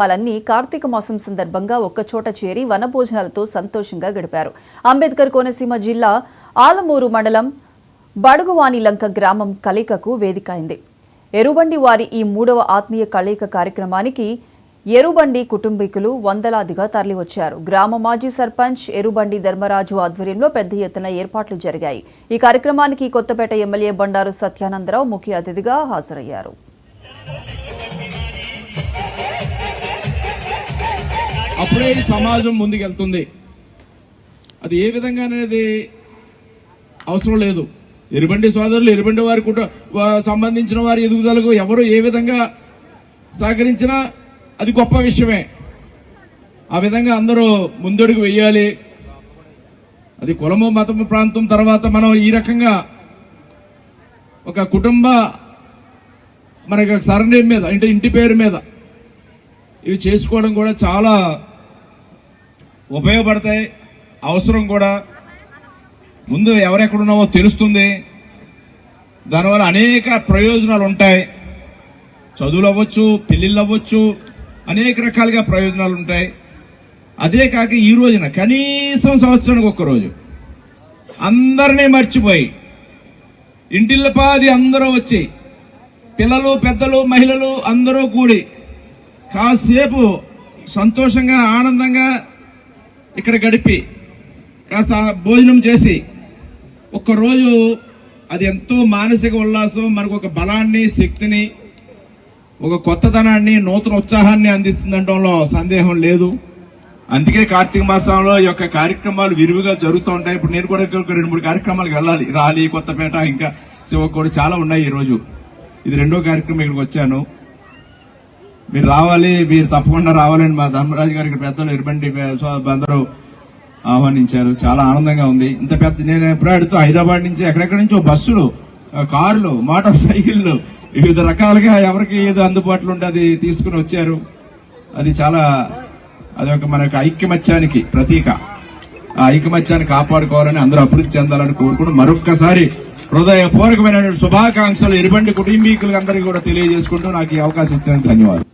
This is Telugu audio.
వాళ్ళన్నీ కార్తీక మాసం సందర్భంగా ఒక్కచోట చేరి వనభోజనాలతో సంతోషంగా గడిపారు. అంబేద్కర్ కోనసీమ జిల్లా ఆలమూరు మండలం బడుగువానిలంక గ్రామం కలయికకు వేదికైంది. ఎరుబండి వారి ఈ 3వ ఆత్మీయ కలయిక కార్యక్రమానికి ఎరుబండి కుటుంబీకులు వందలాదిగా తరలివచ్చారు. గ్రామ మాజీ సర్పంచ్ ఎరుబండి ధర్మరాజు ఆధ్వర్యంలో పెద్ద ఎత్తున ఏర్పాట్లు జరిగాయి. ఈ కార్యక్రమానికి కొత్తపేట ఎమ్మెల్యే బండారు సత్యానందరావు ముఖ్య అతిథిగా హాజరయ్యారు. అప్పుడే ఈ సమాజం ముందుకెళ్తుంది. అది ఏ విధంగా అనేది అవసరం లేదు. ఎరుబండి సోదరులు, ఎరుబండి వారి సంబంధించిన వారి ఎదుగుదలకు ఎవరు ఏ విధంగా సహకరించినా అది గొప్ప విషయమే. ఆ విధంగా అందరూ ముందడుగు వెయ్యాలి. అది కులము, మతము, ప్రాంతం తర్వాత మనం ఈ రకంగా ఒక కుటుంబ మనకి సరనేమ్ మీద అంటే ఇంటి పేరు మీద ఇవి చేసుకోవడం కూడా చాలా ఉపయోగపడతాయి. అవసరం కూడా. ముందు ఎవరెక్కడున్నామో తెలుస్తుంది. దానివల్ల అనేక ప్రయోజనాలు ఉంటాయి. చదువులు అవ్వచ్చు, పెళ్లిళ్ళు అవ్వచ్చు, అనేక రకాలుగా ప్రయోజనాలు ఉంటాయి. అదే కాక ఈ రోజున కనీసం సంవత్సరానికి ఒక్కరోజు అందరినీ మర్చిపోయి ఇంటిల్లపాది అందరూ వచ్చి పిల్లలు, పెద్దలు, మహిళలు అందరూ కూడి కాసేపు సంతోషంగా ఆనందంగా ఇక్కడ గడిపి కాస్త భోజనం చేసి ఒక్కరోజు అది ఎంతో మానసిక ఉల్లాసం, మనకు ఒక బలాన్ని, శక్తిని, ఒక కొత్తదనాన్ని, నూతన ఉత్సాహాన్ని అందిస్తుందనడంలో సందేహం లేదు. అందుకే కార్తీక మాసంలో ఈ యొక్క కార్యక్రమాలు విరివిగా జరుగుతూ ఉంటాయి. ఇప్పుడు నేను కూడా 2-3 కార్యక్రమాలకు వెళ్ళాలి. రాలి, కొత్తపేట, ఇంకా శివకు కూడా చాలా ఉన్నాయి. ఈరోజు ఇది 2వ కార్యక్రమం. ఇక్కడికి వచ్చాను. మీరు రావాలి, మీరు తప్పకుండా రావాలని మా ధర్మరాజు గారికి పెద్దలు ఎరుబండి అందరూ ఆహ్వానించారు. చాలా ఆనందంగా ఉంది. ఇంత పెద్ద నేను ఎప్పుడూ అడుగుతూ హైదరాబాద్ నుంచి ఎక్కడెక్కడి నుంచో బస్సులు, కార్లు, మోటార్ సైకిళ్ళు వివిధ రకాలుగా ఎవరికి ఏదో అందుబాటులో ఉంటే అది తీసుకుని వచ్చారు. అది చాలా అదొక మనకు ఐక్యమత్యానికి ప్రతీక. ఆ ఐకమత్యాన్ని కాపాడుకోవాలని, అందరూ అభివృద్ధి చెందాలని కోరుకుంటూ మరొక్కసారి హృదయపూర్వకమైన శుభాకాంక్షలు ఎరుబండి కుటుంబీకులందరికీ కూడా తెలియజేసుకుంటూ నాకు ఈ అవకాశం ఇచ్చినందుకు ధన్యవాదాలు.